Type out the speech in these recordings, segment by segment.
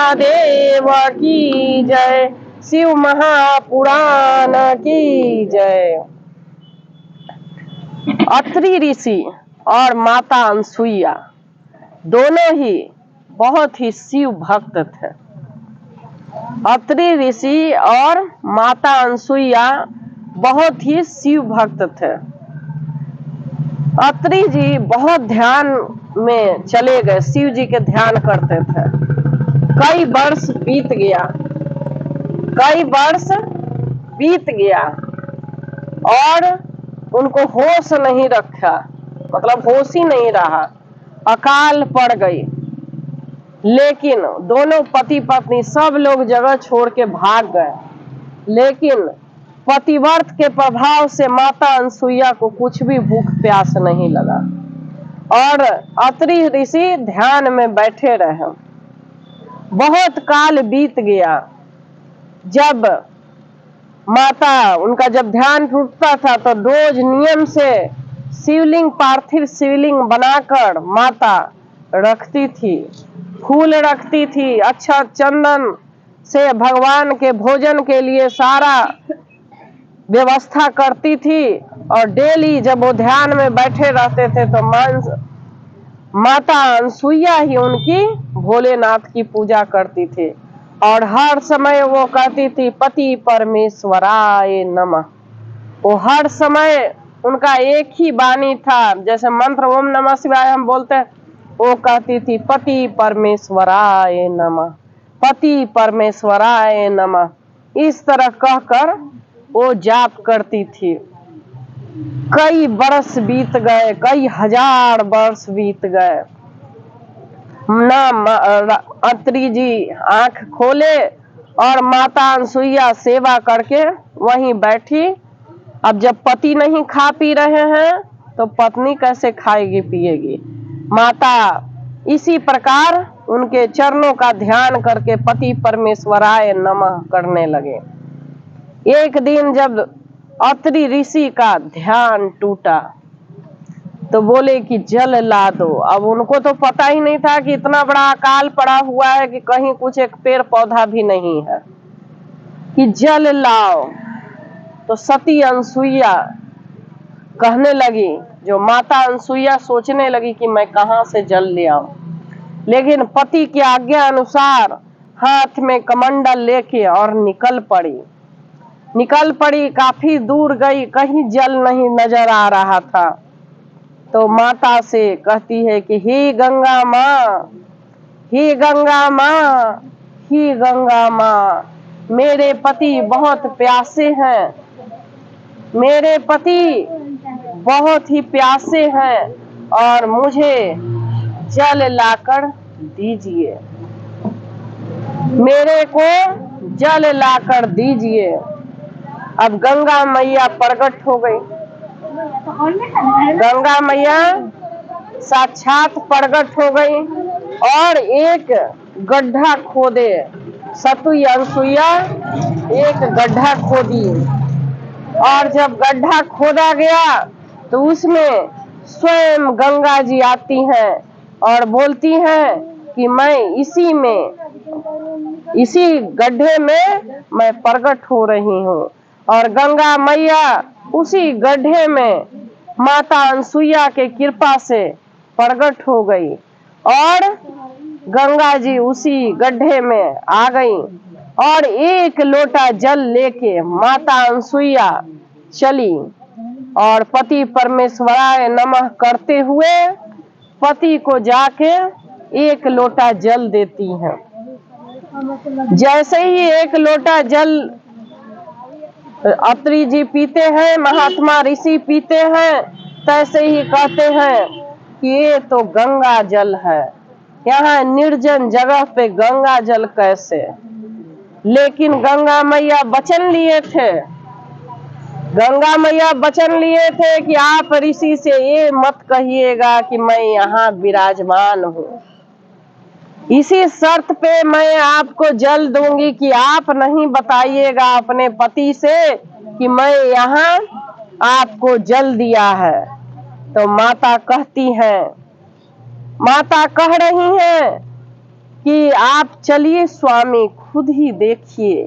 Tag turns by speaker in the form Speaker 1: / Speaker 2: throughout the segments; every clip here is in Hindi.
Speaker 1: महादेव की जय, शिव महापुराण की जय। अत्रि ऋषि और माता अनसुईया दोनों ही बहुत ही शिव भक्त थे। अत्रि ऋषि और माता अनसुईया बहुत ही शिव भक्त थे। अत्रि जी बहुत ध्यान में चले गए, शिव जी के ध्यान करते थे। कई वर्ष बीत गया, कई वर्ष बीत गया और उनको होश नहीं रखा, मतलब होश ही नहीं रहा, अकाल पड़ गई। लेकिन दोनों पति पत्नी सब लोग जगह छोड़ के भाग गए, लेकिन पतिव्रत के प्रभाव से माता अनसुईया को कुछ भी भूख प्यास नहीं लगा और अत्रि ऋषि ध्यान में बैठे रहे। बहुत काल बीत गया। जब माता उनका जब ध्यान टूटता था तो रोज नियम से शिवलिंग, पार्थिव शिवलिंग बनाकर माता रखती थी, फूल रखती थी, अच्छा चंदन से भगवान के भोजन के लिए सारा व्यवस्था करती थी। और डेली जब वो ध्यान में बैठे रहते थे तो माता अनसुईया ही उनकी भोलेनाथ की पूजा करती थी और हर समय वो कहती थी पति परमेश्वराय नमः। वो हर समय उनका एक ही वाणी था, जैसे मंत्र ओम नमः शिवाय हम बोलते हैं, वो कहती थी पति परमेश्वराय नमः, पति परमेश्वराय नमः। इस तरह कहकर वो जाप करती थी। कई वर्ष बीत गए, कई हजार वर्ष बीत गए। अत्रि जी आंख खोले और माता अनसुईया सेवा करके वहीं बैठी। अब जब पति नहीं खा पी रहे हैं तो पत्नी कैसे खाएगी पिएगी। माता इसी प्रकार उनके चरणों का ध्यान करके पति परमेश्वराय नमः करने लगे। एक दिन जब अत्रि ऋषि का ध्यान टूटा तो बोले कि जल ला दो। अब उनको तो पता ही नहीं था कि इतना बड़ा अकाल पड़ा हुआ है कि कहीं कुछ एक पेड़ पौधा भी नहीं है, कि जल लाओ। तो सती अनसुईया कहने लगी, जो माता अनसुईया सोचने लगी कि मैं कहाँ से जल ले आऊं, लेकिन पति की आज्ञा अनुसार हाथ में कमंडल लेके और निकल पड़ी। काफी दूर गई, कहीं जल नहीं नजर आ रहा था। तो माता से कहती है कि हे गंगा माँ, हे गंगा माँ, हे गंगा माँ, मेरे पति बहुत प्यासे हैं, मेरे पति बहुत ही प्यासे हैं और मुझे जल लाकर दीजिए, मेरे को जल लाकर दीजिए। अब गंगा मैया प्रकट हो गई। गंगा मैया साक्षात प्रकट हो गई और एक गड्ढा खोदे। सती अनसुईया एक गड्ढा खोदी और जब गड्ढा खोदा गया तो उसमें स्वयं गंगा जी आती हैं और बोलती हैं कि मैं इसी गड्ढे में मैं प्रकट हो रही हूँ। और गंगा मैया उसी गड्ढे में माता अनसुईया के कृपा से प्रकट हो गई और गंगा जी उसी गड्ढे में आ गई और एक लोटा जल लेके माता अनसुईया चली और पति परमेश्वराय नमः करते हुए पति को जाके एक लोटा जल देती हैं। जैसे ही एक लोटा जल अत्रि जी पीते हैं, महात्मा ऋषि पीते हैं, तैसे ही कहते हैं कि ये तो गंगा जल है, यहाँ निर्जन जगह पे गंगा जल कैसे। लेकिन गंगा मैया वचन लिए थे, गंगा मैया वचन लिए थे कि आप ऋषि से ये मत कहिएगा कि मैं यहाँ विराजमान हूँ, इसी शर्त पे मैं आपको जल दूंगी कि आप नहीं बताइएगा अपने पति से कि मैं यहाँ आपको जल दिया है। तो माता कहती हैं, माता कह रही हैं कि आप चलिए स्वामी, खुद ही देखिए,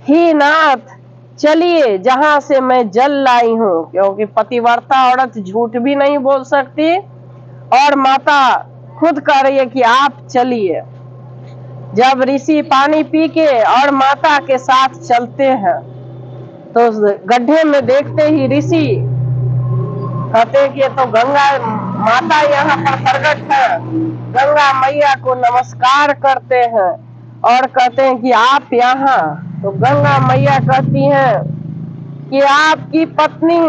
Speaker 1: हे नाथ चलिए जहां से मैं जल लाई हूं। क्योंकि पतिव्रता औरत झूठ भी नहीं बोल सकती, और माता खुद कह रही है कि आप चलिए। जब ऋषि पानी पी के और माता के साथ चलते हैं तो गड्ढे में देखते ही ऋषि कहते हैं कि ये तो गंगा माता यहाँ पर प्रकट है। गंगा मैया को नमस्कार करते हैं और कहते हैं कि आप यहाँ। तो गंगा मैया कहती हैं कि आपकी पत्नी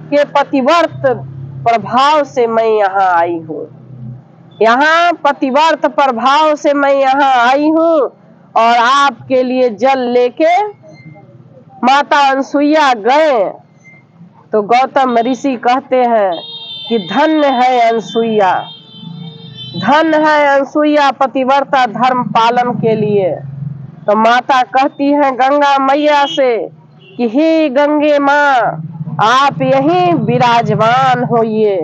Speaker 1: के पतिव्रत प्रभाव से मैं यहाँ आई हूँ। यहाँ पतिव्रत प्रभाव से मैं यहाँ आई हूँ और आपके लिए जल लेके माता अनसुईया गए। तो गौतम ऋषि कहते हैं कि धन्य है अनसुईया, धन्य है अनसुईया पतिव्रता धर्म पालन के लिए। तो माता कहती है गंगा मैया से कि हे गंगे माँ, आप यहीं विराजमान होइए,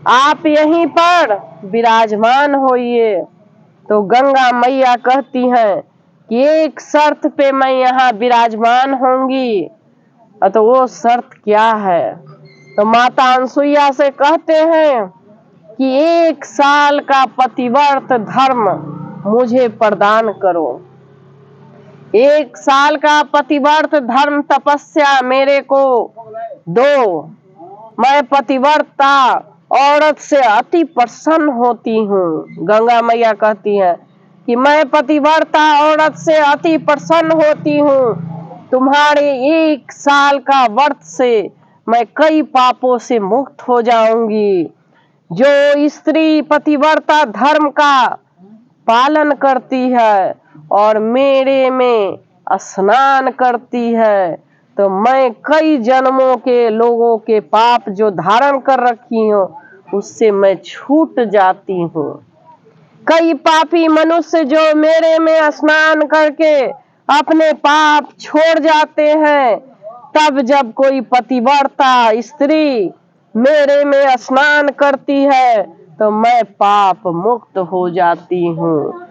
Speaker 1: आप यहीं पर विराजमान होइए। तो गंगा मैया कहती हैं कि एक शर्त पे मैं यहाँ विराजमान होंगी। तो वो शर्त क्या है? तो माता अनसुईया से कहते हैं कि 1 साल का पतिव्रत धर्म मुझे प्रदान करो। 1 साल का पतिव्रत धर्म तपस्या मेरे को दो। मैं पतिव्रता औरत से अति प्रसन्न होती हूँ। गंगा मैया कहती है कि मैं पतिव्रता औरत से अति प्रसन्न होती हूँ। तुम्हारे 1 साल का व्रत से मैं कई पापों से मुक्त हो जाऊंगी। जो स्त्री पतिव्रता धर्म का पालन करती है और मेरे में स्नान करती है, तो मैं कई जन्मों के लोगों के पाप जो धारण कर रखी हूँ उससे मैं छूट जाती हूँ। कई पापी मनुष्य जो मेरे में स्नान करके अपने पाप छोड़ जाते हैं, तब जब कोई पतिव्रता स्त्री मेरे में स्नान करती है तो मैं पाप मुक्त हो जाती हूँ।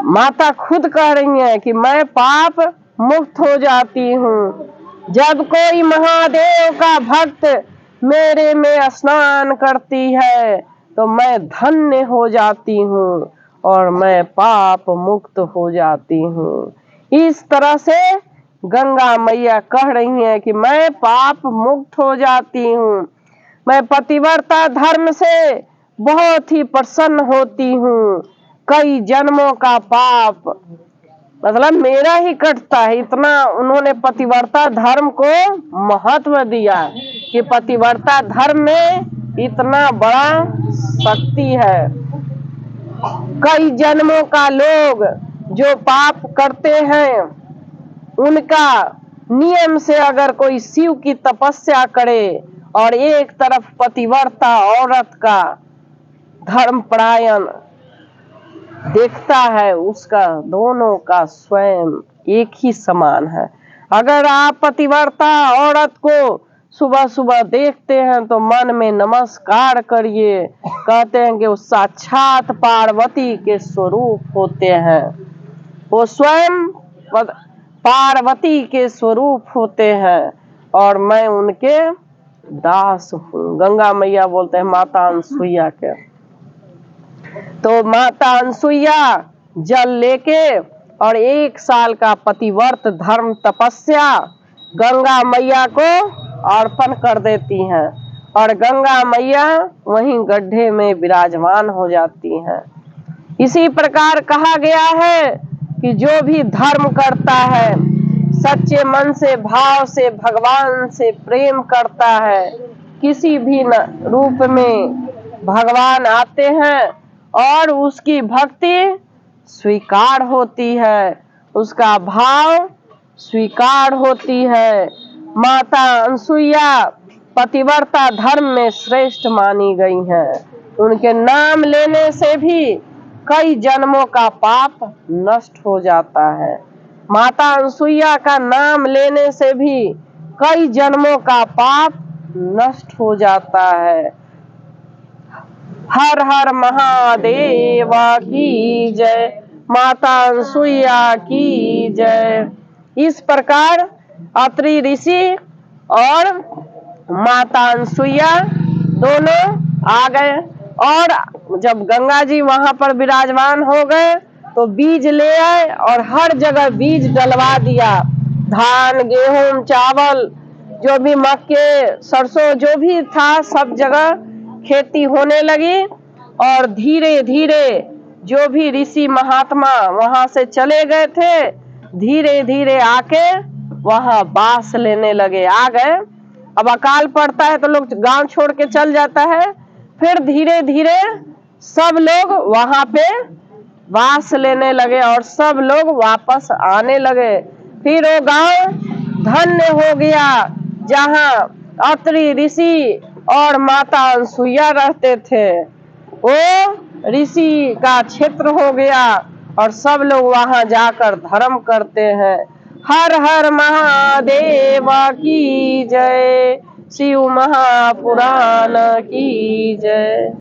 Speaker 1: माता खुद कह रही है कि मैं पाप मुक्त हो जाती हूँ। जब कोई महादेव का भक्त मेरे में स्नान करती है तो मैं धन्य हो जाती हूँ और मैं पाप मुक्त हो जाती हूँ। इस तरह से गंगा मैया कह रही हैं कि मैं पाप मुक्त हो जाती हूँ। मैं पतिव्रता धर्म से बहुत ही प्रसन्न होती हूँ। कई जन्मों का पाप मतलब मेरा ही कटता है। इतना उन्होंने पतिव्रता धर्म को महत्व दिया कि पतिव्रता धर्म में इतना बड़ा शक्ति है। कई जन्मों का लोग जो पाप करते हैं, उनका नियम से अगर कोई शिव की तपस्या करे और एक तरफ पतिव्रता औरत का धर्मपरायण देखता है, उसका दोनों का स्वयं एक ही समान है। अगर आप पतिव्रता औरत को सुबह सुबह देखते हैं तो मन में नमस्कार करिए। कहते हैं कि वो साक्षात पार्वती के स्वरूप होते हैं, वो स्वयं पार्वती के स्वरूप होते हैं और मैं उनके दास हूँ। गंगा मैया बोलते हैं माता अनसुईया के। तो माता अनसुईया जल लेके और 1 साल का पतिव्रत धर्म तपस्या गंगा मैया को अर्पण कर देती हैं और गंगा मैया वहीं गड्ढे में विराजमान हो जाती हैं। इसी प्रकार कहा गया है कि जो भी धर्म करता है, सच्चे मन से भाव से भगवान से प्रेम करता है, किसी भी रूप में भगवान आते हैं और उसकी भक्ति स्वीकार होती है, उसका भाव स्वीकार होती है। माता अनसुईया पतिव्रता धर्म में श्रेष्ठ मानी गई हैं। उनके नाम लेने से भी कई जन्मों का पाप नष्ट हो जाता है। माता अनसुईया का नाम लेने से भी कई जन्मों का पाप नष्ट हो जाता है। हर हर महादेव की जय। माता अनसुईया की जय। इस प्रकार अत्रि ऋषि और माता अनसुईया दोनों आ गए और जब गंगा जी वहां पर विराजमान हो गए तो बीज ले आए और हर जगह बीज डलवा दिया। धान, गेहूं, चावल, जो भी मक्के, सरसों जो भी था सब जगह खेती होने लगी। और धीरे धीरे जो भी ऋषि महात्मा वहां से चले गए थे, धीरे धीरे आके वहां बास लेने लगे, आ गए। अब अकाल पड़ता है तो लोग गांव छोड़ के चल जाता है, फिर धीरे धीरे सब लोग वहां पे वास लेने लगे और सब लोग वापस आने लगे। फिर वो गांव धन्य हो गया जहां अत्रि ऋषि और माता अनसुईया रहते थे। वो ऋषि का क्षेत्र हो गया और सब लोग वहां जाकर धर्म करते हैं। हर हर महादेव की जय। शिव महापुराण की जय।